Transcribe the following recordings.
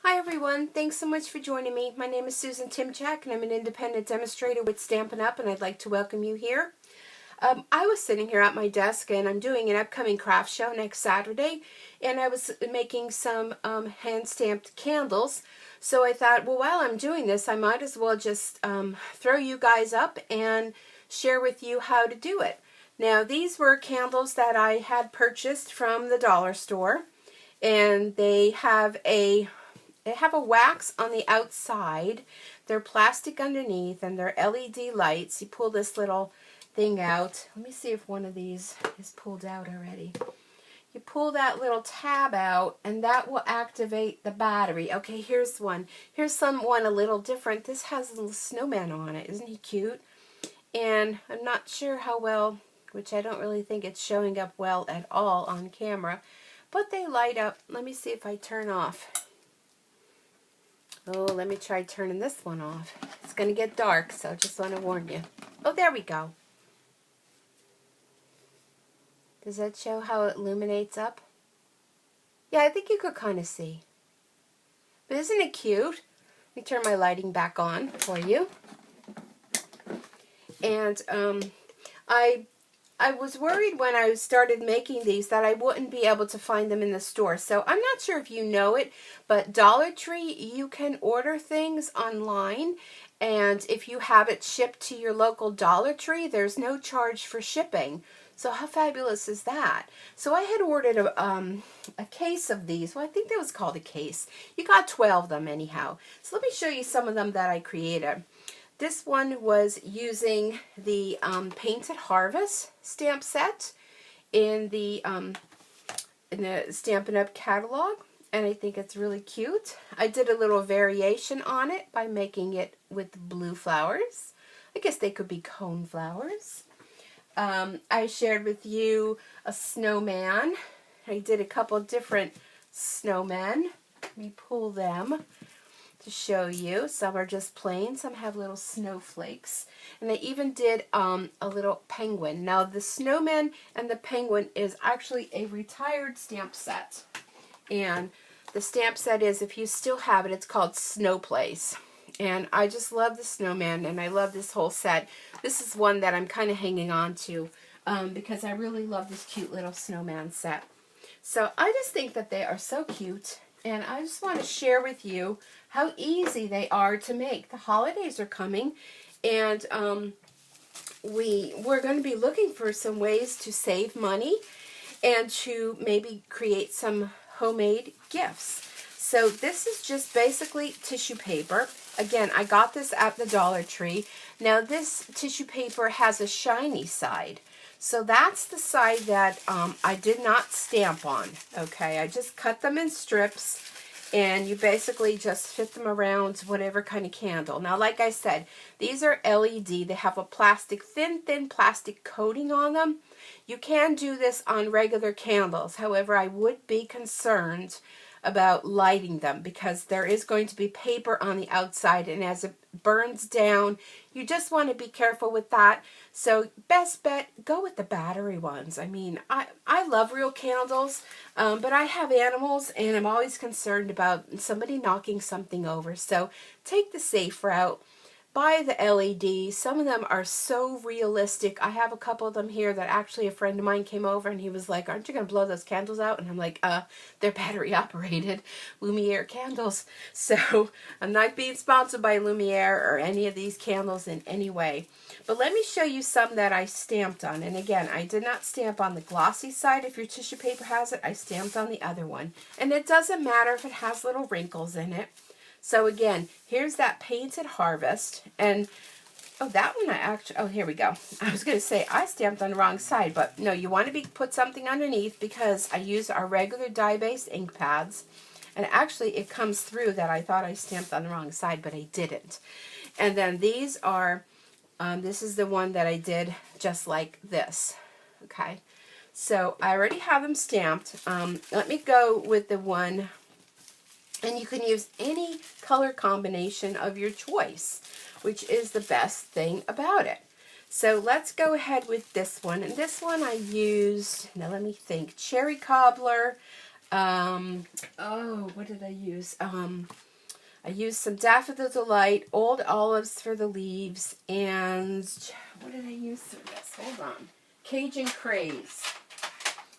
Hi everyone, thanks so much for joining me. My name is Susan Timchak and I'm an independent demonstrator with Stampin' Up! And I'd like to welcome you here. I was sitting here at my desk and I'm doing an upcoming craft show next Saturday, and I was making some hand-stamped candles. So I thought, well, while I'm doing this, I might as well just throw you guys up and share with you how to do it. Now, these were candles that I had purchased from the dollar store, and they have a wax on the outside. They're plastic underneath, and they're LED lights. You pull this little thing out. Let me see if one of these is pulled out already. You pull that little tab out, and that will activate the battery. Okay, here's one. Here's one a little different. This has a little snowman on it. Isn't he cute? And I'm not sure how well, which I don't really think it's showing up well at all on camera, but they light up. Let me see if I turn off. Oh, let me try turning this one off. It's going to get dark, so just want to warn you. Oh, there we go. Does that show how it illuminates up? Yeah, I think you could kind of see. But isn't it cute? Let me turn my lighting back on for you. And I was worried when I started making these that I wouldn't be able to find them in the store. So I'm not sure if you know it, but Dollar Tree, you can order things online, and if you have it shipped to your local Dollar Tree, there's no charge for shipping. So how fabulous is that? So I had ordered a case of these. Well, I think that was called a case. You got 12 of them anyhow. So let me show you some of them that I created. This one was using the Painted Harvest stamp set in the Stampin' Up! Catalog, and I think it's really cute. I did a little variation on it by making it with blue flowers. I guess they could be cone flowers. I shared with you a snowman. I did a couple different snowmen. Let me pull them to show you. Some are just plain, some have little snowflakes, and I even did a little penguin. Now the snowman and the penguin is actually a retired stamp set, and the stamp set is, if you still have it, it's called Snow Place. And I just love the snowman, and I love this whole set. This is one that I'm kind of hanging on to because I really love this cute little snowman set. So I just think that they are so cute, and I just want to share with you how easy they are to make. The holidays are coming, and we're going to be looking for some ways to save money and to maybe create some homemade gifts. So this is just basically tissue paper. Again, I got this at the Dollar Tree. Now this tissue paper has a shiny side. So that's the side that I did not stamp on. Okay, I just cut them in strips, and you basically just fit them around whatever kind of candle. Now, like I said, these are LED. They have a plastic, thin plastic coating on them. You can do this on regular candles. However, I would be concerned about lighting them because there is going to be paper on the outside, and as it burns down, you just want to be careful with that. So best bet, go with the battery ones. I mean, I love real candles, but I have animals, and I'm always concerned about somebody knocking something over. So take the safe route. Buy the LED. Some of them are so realistic. I have a couple of them here that actually a friend of mine came over and he was like, aren't you going to blow those candles out? And I'm like, they're battery operated Lumiere candles. So I'm not being sponsored by Lumiere or any of these candles in any way. But let me show you some that I stamped on. And again, I did not stamp on the glossy side. If your tissue paper has it, I stamped on the other one. And it doesn't matter if it has little wrinkles in it. So again, here's that Painted Harvest, and oh, that one I actually, oh, here we go. I was going to say I stamped on the wrong side, but no, you want to put something underneath because I use our regular dye-based ink pads, and actually it comes through that I thought I stamped on the wrong side, but I didn't. And then these are, this is the one that I did just like this, okay? So I already have them stamped. Let me go with the one. And you can use any color combination of your choice, which is the best thing about it. So let's go ahead with this one. And this one I used, now let me think, Cherry Cobbler, Oh, what did I use? I used some Daffodil Delight, Old Olives for the leaves, and what did I use for this? Hold on. Cajun Craze.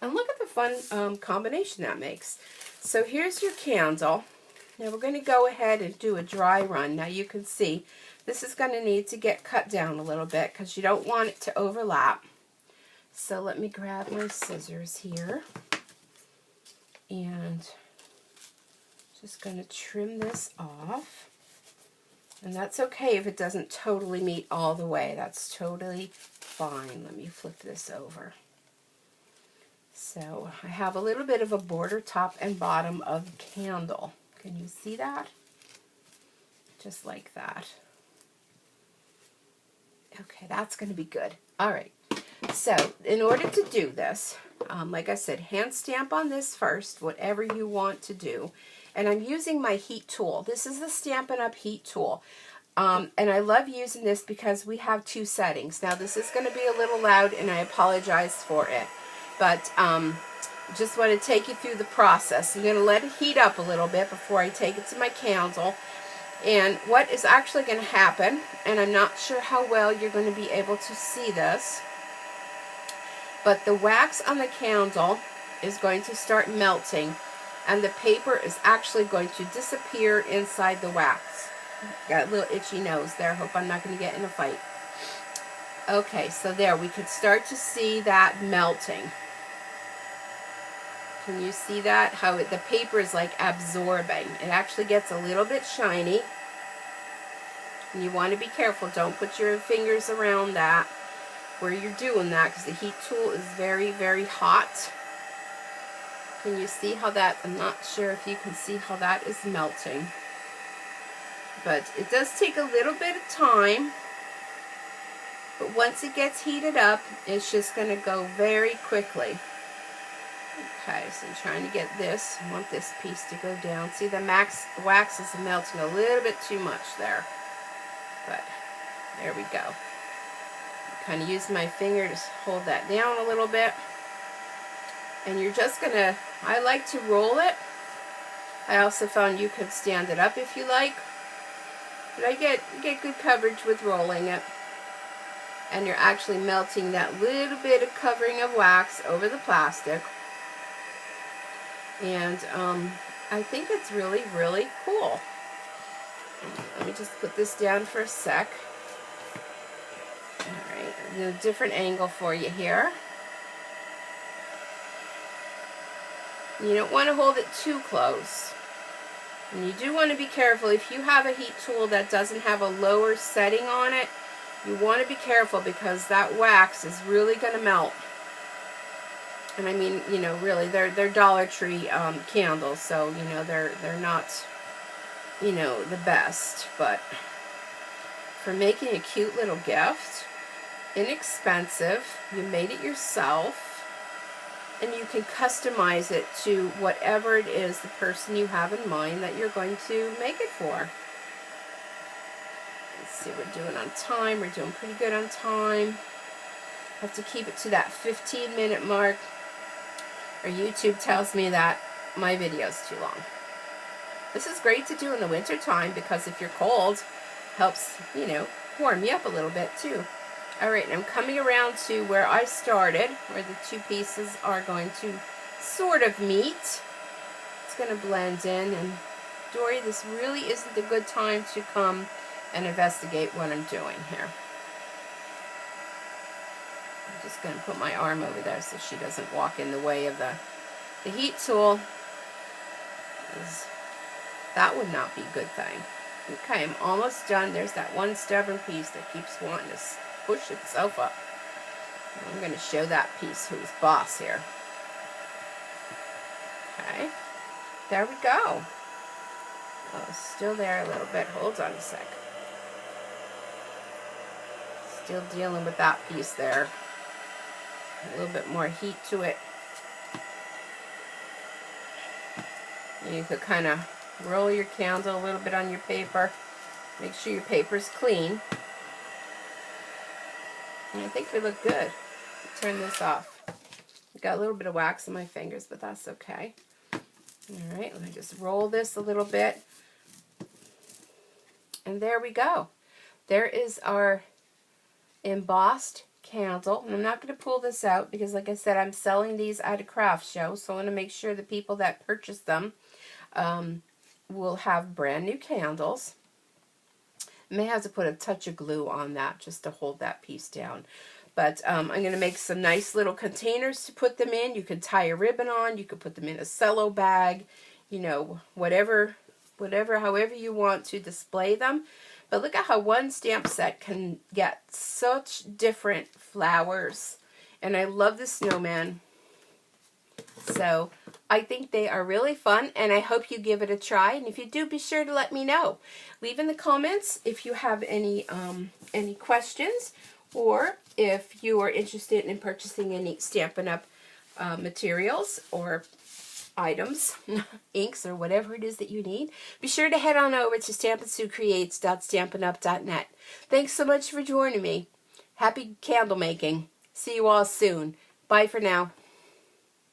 And look at the fun combination that makes. So here's your candle. Now we're going to go ahead and do a dry run. Now you can see this is going to need to get cut down a little bit because you don't want it to overlap. So let me grab my scissors here and just going to trim this off. And that's okay if it doesn't totally meet all the way. That's totally fine. Let me flip this over. So I have a little bit of a border top and bottom of the candle. Can you see that? Just like that. Okay, that's going to be good. All right. So in order to do this, like I said, hand stamp on this first, whatever you want to do. And I'm using my heat tool. This is the Stampin' Up! Heat tool. And I love using this because we have two settings. Now this is going to be a little loud and I apologize for it. But just want to take you through the process. I'm going to let it heat up a little bit before I take it to my candle. And what is actually going to happen, and I'm not sure how well you're going to be able to see this, but the wax on the candle is going to start melting and the paper is actually going to disappear inside the wax. Got a little itchy nose there. Hope I'm not going to get in a fight. Okay, so there, we could start to see that melting. Can you see that? How the paper is like absorbing. It actually gets a little bit shiny. And you want to be careful. Don't put your fingers around that where you're doing that because the heat tool is very, very hot. Can you see how that, I'm not sure if you can see how that is melting. But it does take a little bit of time. But once it gets heated up, it's just going to go very quickly. Okay, so I'm trying to get this. I want this piece to go down. See, the wax is melting a little bit too much there. But there we go. Kind of use my finger to hold that down a little bit. And you're just going to, I like to roll it. I also found you could stand it up if you like. But I get good coverage with rolling it. And you're actually melting that little bit of covering of wax over the plastic. And I think it's really, really cool. Let me just put this down for a sec. Alright, I'll do a different angle for you here. You don't want to hold it too close. And you do want to be careful. If you have a heat tool that doesn't have a lower setting on it, you want to be careful because that wax is really going to melt. And I mean, you know, really, they're Dollar Tree candles, so, you know, they're not, you know, the best. But for making a cute little gift, inexpensive, you made it yourself, and you can customize it to whatever it is the person you have in mind that you're going to make it for. Let's see, we're doing on time. We're doing pretty good on time. Have to keep it to that 15-minute mark, or YouTube tells me that my video's too long. This is great to do in the winter time because if you're cold, helps, you know, warm you up a little bit too. Alright, I'm coming around to where I started, where the two pieces are going to sort of meet. It's going to blend in, and Dory, this really isn't a good time to come and investigate what I'm doing here. I'm just going to put my arm over there so she doesn't walk in the way of the heat tool. That would not be a good thing. Okay, I'm almost done. There's that one stubborn piece that keeps wanting to push itself up. I'm going to show that piece who's boss here. Okay, there we go. Oh, still there a little bit. Hold on a sec. Still dealing with that piece there. A little bit more heat to it. You could kind of roll your candle a little bit on your paper. Make sure your paper's clean. And I think we look good. Turn this off. Got a little bit of wax on my fingers, but that's okay. All right, let me just roll this a little bit. And there we go. There is our embossed candle. And I'm not going to pull this out because, like I said, I'm selling these at a craft show. So I want to make sure the people that purchase them will have brand new candles. I may have to put a touch of glue on that just to hold that piece down. But I'm going to make some nice little containers to put them in. You could tie a ribbon on. You could put them in a cello bag. You know, whatever, however you want to display them. But look at how one stamp set can get such different flowers. And I love the snowman. So I think they are really fun, and I hope you give it a try. And if you do, be sure to let me know. Leave in the comments if you have any questions, or if you are interested in purchasing any Stampin' Up materials or items, inks, or whatever it is that you need. Be sure to head on over to stampandsuecreates.stampinup.net. Thanks so much for joining me. Happy candle making. See you all soon. Bye for now.